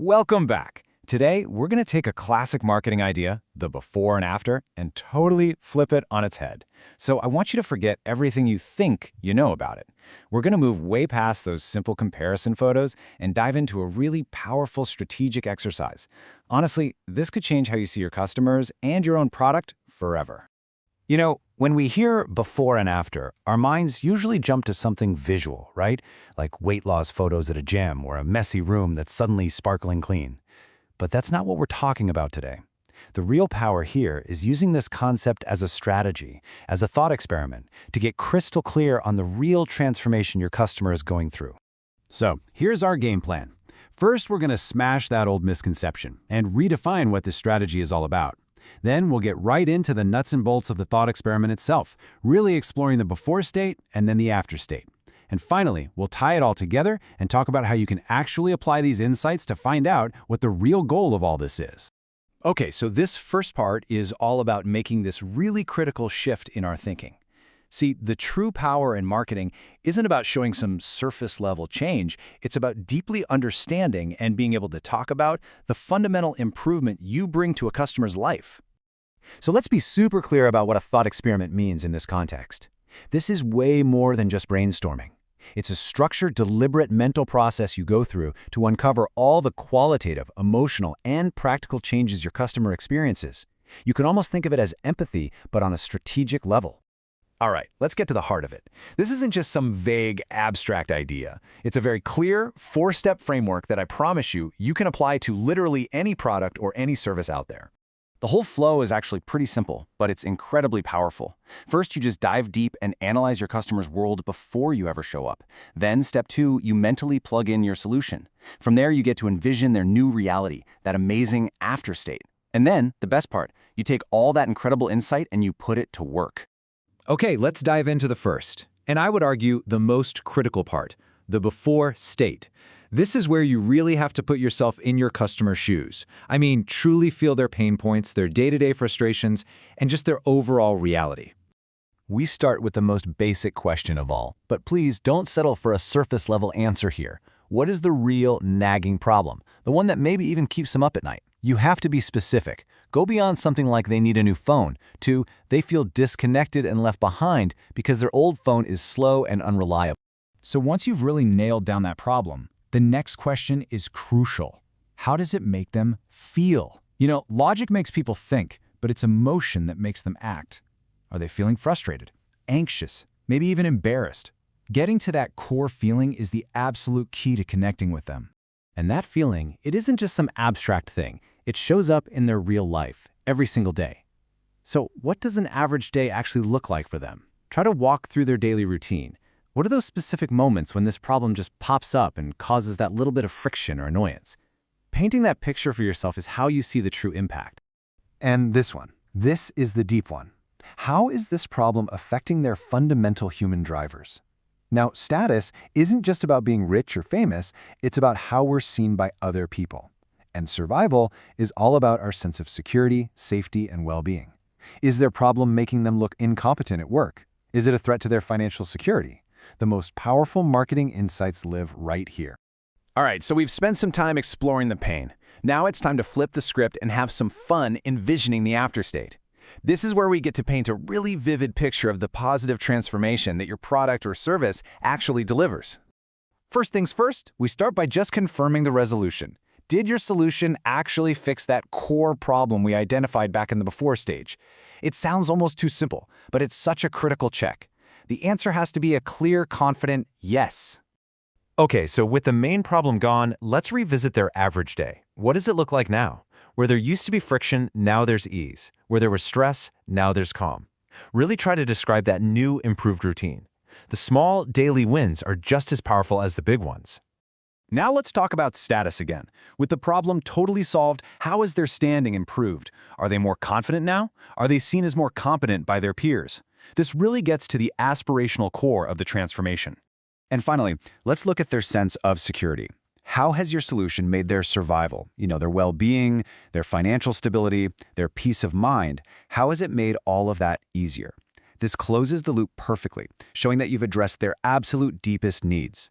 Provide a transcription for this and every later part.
Welcome back. Today, we're going to take a classic marketing idea, the before and after, and totally flip it on its head. So I want you to forget everything you think you know about it. We're going to move way past those simple comparison photos and dive into a really powerful strategic exercise. Honestly, this could change how you see your customers and your own product forever. You know, when we hear before and after, our minds usually jump to something visual, right? Like weight loss photos at a gym or a messy room that's suddenly sparkling clean. But that's not what we're talking about today. The real power here is using this concept as a strategy, as a thought experiment, to get crystal clear on the real transformation your customer is going through. So, here's our game plan. First, we're going to smash that old misconception and redefine what this strategy is all about. Then we'll get right into the nuts and bolts of the thought experiment itself, really exploring the before state and then the after state. And finally, we'll tie it all together and talk about how you can actually apply these insights to find out what the real goal of all this is. Okay, so this first part is all about making this really critical shift in our thinking. See, the true power in marketing isn't about showing some surface-level change. It's about deeply understanding and being able to talk about the fundamental improvement you bring to a customer's life. So let's be super clear about what a thought experiment means in this context. This is way more than just brainstorming. It's a structured, deliberate mental process you go through to uncover all the qualitative, emotional, and practical changes your customer experiences. You can almost think of it as empathy, but on a strategic level. All right, let's get to the heart of it. This isn't just some vague, abstract idea. It's a very clear, four-step framework that I promise you can apply to literally any product or any service out there. The whole flow is actually pretty simple, but it's incredibly powerful. First, you just dive deep and analyze your customer's world before you ever show up. Then, step 2, you mentally plug in your solution. From there, you get to envision their new reality, that amazing after state. And then, the best part, you take all that incredible insight and you put it to work. Okay, let's dive into the first, and I would argue the most critical part, the before state. This is where you really have to put yourself in your customer's shoes. I mean, truly feel their pain points, their day-to-day frustrations, and just their overall reality. We start with the most basic question of all, but please don't settle for a surface-level answer here. What is the real nagging problem? The one that maybe even keeps them up at night? You have to be specific. Go beyond something like they need a new phone to they feel disconnected and left behind because their old phone is slow and unreliable. So once you've really nailed down that problem, the next question is crucial. How does it make them feel? You know, logic makes people think, but it's emotion that makes them act. Are they feeling frustrated, anxious, maybe even embarrassed? Getting to that core feeling is the absolute key to connecting with them. And that feeling, it isn't just some abstract thing. It shows up in their real life, every single day. So what does an average day actually look like for them? Try to walk through their daily routine. What are those specific moments when this problem just pops up and causes that little bit of friction or annoyance? Painting that picture for yourself is how you see the true impact. And this is the deep one. How is this problem affecting their fundamental human drivers? Now, status isn't just about being rich or famous, it's about how we're seen by other people. And survival is all about our sense of security, safety, and well-being. Is their problem making them look incompetent at work? Is it a threat to their financial security? The most powerful marketing insights live right here. All right, so we've spent some time exploring the pain. Now it's time to flip the script and have some fun envisioning the afterstate. This is where we get to paint a really vivid picture of the positive transformation that your product or service actually delivers. First things first, we start by just confirming the resolution. Did your solution actually fix that core problem we identified back in the before stage? It sounds almost too simple, but it's such a critical check. The answer has to be a clear, confident yes. Okay, so with the main problem gone, let's revisit their average day. What does it look like now? Where there used to be friction, now there's ease. Where there was stress, now there's calm. Really try to describe that new, improved routine. The small, daily wins are just as powerful as the big ones. Now let's talk about status again. With the problem totally solved, how is their standing improved? Are they more confident now? Are they seen as more competent by their peers? This really gets to the aspirational core of the transformation. And finally, let's look at their sense of security. How has your solution made their survival, their well-being, their financial stability, their peace of mind, how has it made all of that easier? This closes the loop perfectly, showing that you've addressed their absolute deepest needs.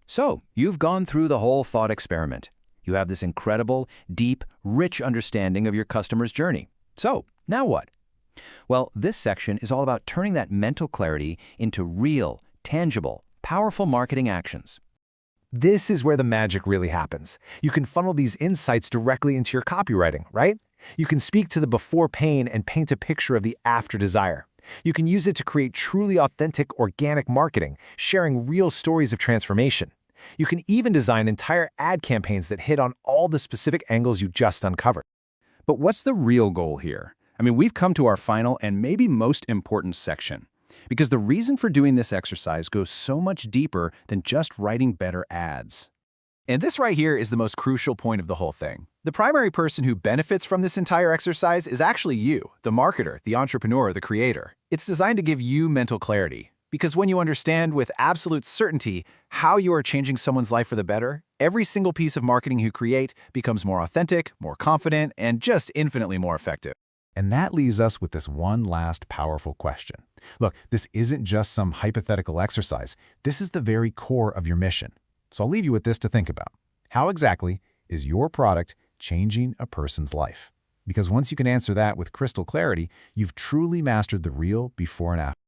So, you've gone through the whole thought experiment. You have this incredible, deep, rich understanding of your customer's journey. So, now what? Well, this section is all about turning that mental clarity into real, tangible, powerful marketing actions. This is where the magic really happens. You can funnel these insights directly into your copywriting, right? You can speak to the before pain and paint a picture of the after desire. You can use it to create truly authentic, organic marketing, sharing real stories of transformation. You can even design entire ad campaigns that hit on all the specific angles you just uncovered. But what's the real goal here? I mean, we've come to our final and maybe most important section. Because the reason for doing this exercise goes so much deeper than just writing better ads. And this right here is the most crucial point of the whole thing. The primary person who benefits from this entire exercise is actually you, the marketer, the entrepreneur, the creator. It's designed to give you mental clarity. Because when you understand with absolute certainty how you are changing someone's life for the better, every single piece of marketing you create becomes more authentic, more confident, and just infinitely more effective. And that leaves us with this one last powerful question. Look, this isn't just some hypothetical exercise. This is the very core of your mission. So I'll leave you with this to think about. How exactly is your product changing a person's life? Because once you can answer that with crystal clarity, you've truly mastered the real before and after.